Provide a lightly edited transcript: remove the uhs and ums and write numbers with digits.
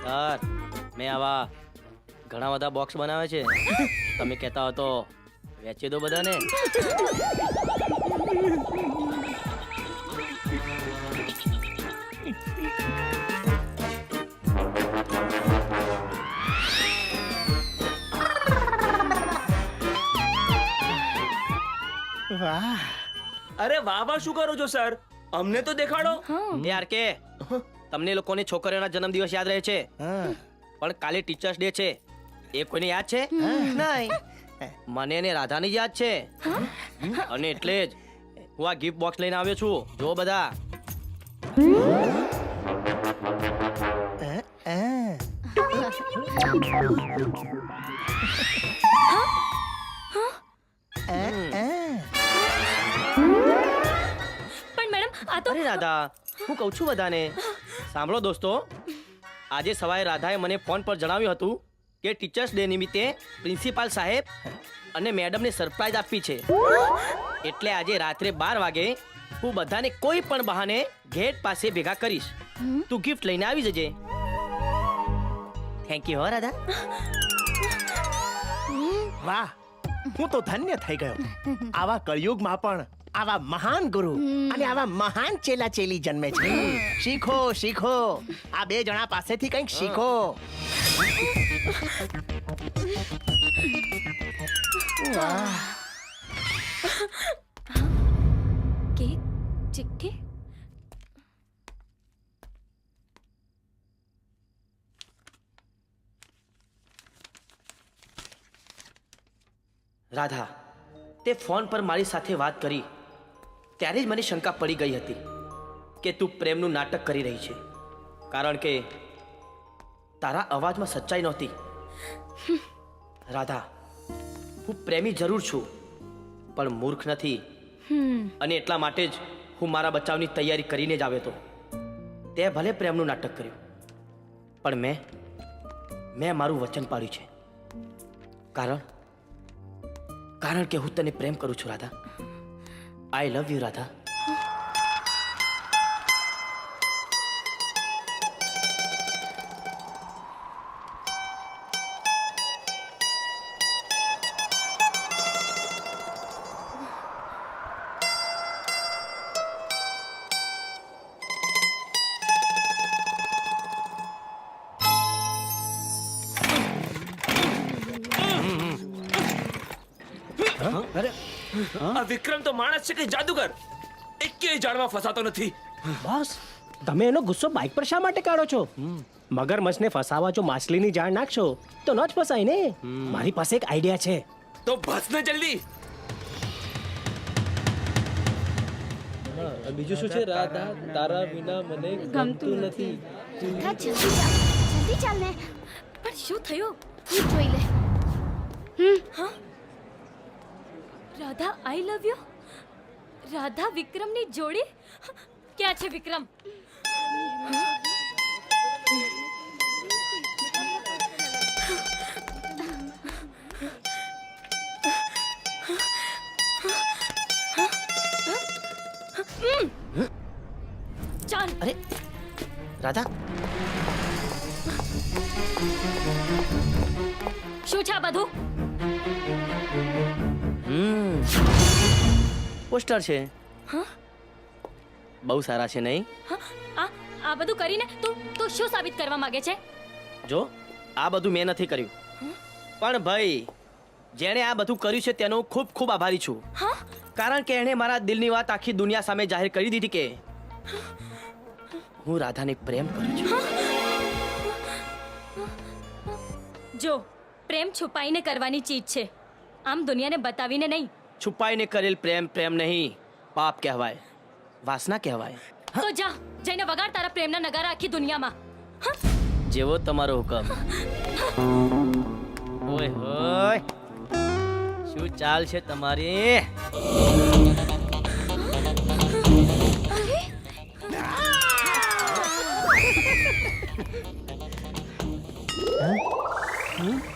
Sir મેં આવા ઘણા બધા બોક્સ બનાવે છે. તમે કહેતા હો તો વેચી દો બધાને. વાહ, અરે વાહ વાહ શું કરો છો સર? અમને તો દેખાડો. યાર કે તમને લોકોની છોકરીઓના જન્મદિવસ યાદ રહે છે, હા, પણ કાલે ટીચર્સ ડે છે. એ કોઈને યાદ છે? નહીં. મને ને રાધાને જ યાદ છે. અને એટલે જ હું આ ગિફ્ટ બોક્સ લઈને આવ્યો છું. જો બધા. પણ મેડમ આ તો અરે રાધા, હું કહું છું બધાને. સાંભળો દોસ્તો, આજે સવારે રાધાએ મને ફોન પર જણાવ્યું હતું કે ટીચર્સ ડે નિમિત્તે પ્રિન્સિપાલ સાહેબ અને મેડમને સરપ્રાઈઝ આપવી છે. એટલે આજે રાત્રે 12 વાગે હું બધાને કોઈ પણ બહાને ગેટ પાસે ભેગા કરીશ. તું ગિફ્ટ લઈને આવી જજે. થેન્ક યુ હો રાધા. વાહ, હું તો ધન્ય થઈ ગયો. આવા કળિયુગમાં પણ આવા મહાન ગુરુ અને આવા મહાન ચેલા ચેલી જન્મે છે. શીખો શીખો, આ બે જણા પાસેથી કંઈક શીખો. વાહ, કેક ચિઠ્ઠી રાધા, તે ફોન પર મારી સાથે વાત કરી ત્યારે જ મને શંકા પડી ગઈ હતી કે તું પ્રેમનું નાટક કરી રહી છે. કારણ કે તારા અવાજમાં સચ્ચાઈ નહોતી. રાધા, હું પ્રેમી જરૂર છું, પણ મૂર્ખ નથી. અને એટલા માટે જ હું મારા બચાવની તૈયારી કરીને જ આવ્યો હતો. તે ભલે પ્રેમનું નાટક કર્યું, પણ મેં મારું વચન પાળ્યું છે. કારણ કે હું તને પ્રેમ કરું છું રાધા. આઈ લવ યુ રાધા. આ વિક્રમ તો માણસ છે કે જાદુગર? એકેય જાળમાં ફસાતો નથી. બોસ, તમે એનો ગુસ્સો બાઇક પર શા માટે કાઢો છો? મગરમચ્છને ફસાવા જો માછલીની જાળ નાખશો તો ન જ ફસાય ને. મારી પાસે એક આઈડિયા છે. તો બસ ને જલ્દી. બીજું શું છે રાધા? તારા વિના મને ગમતું નથી. હા, જલ્દી ચાલ ને. પણ શું થયું? તું જોઈ લે. રાધા આઈ લવ યુ. રાધા વિક્રમની જોડી. ક્યાં છે વિક્રમ? ચાલ. અરે રાધા, શું છે આ બધું? પોસ્ટર છે. બહુ સારા છે નહીં? આ બધું કરીને તું શું સાબિત કરવા માંગે છે? જો, આ બધું મેં નથી કર્યું, પણ ભાઈ જેણે આ બધું કર્યું છે તેનો ખૂબ ખૂબ આભારી છું. કારણ કે એણે મારા દિલની વાત આખી દુનિયા સામે જાહેર કરી દીધી કે હું રાધાને પ્રેમ કરું છું. જો, પ્રેમ છુપાઈને કરવાની ચીજ છે, આમ દુનિયાને બતાવીને નહીં. છુપાઈને કરેલ પ્રેમ પ્રેમ નહીં, પાપ કહેવાય, વાસના કહેવાય. તો જા, જઈને વગાડ તારા પ્રેમના નગારા આખી દુનિયામાં. જેવો તમારો હુકમ. ઓય હોય, શું ચાલ છે તમારી? અરે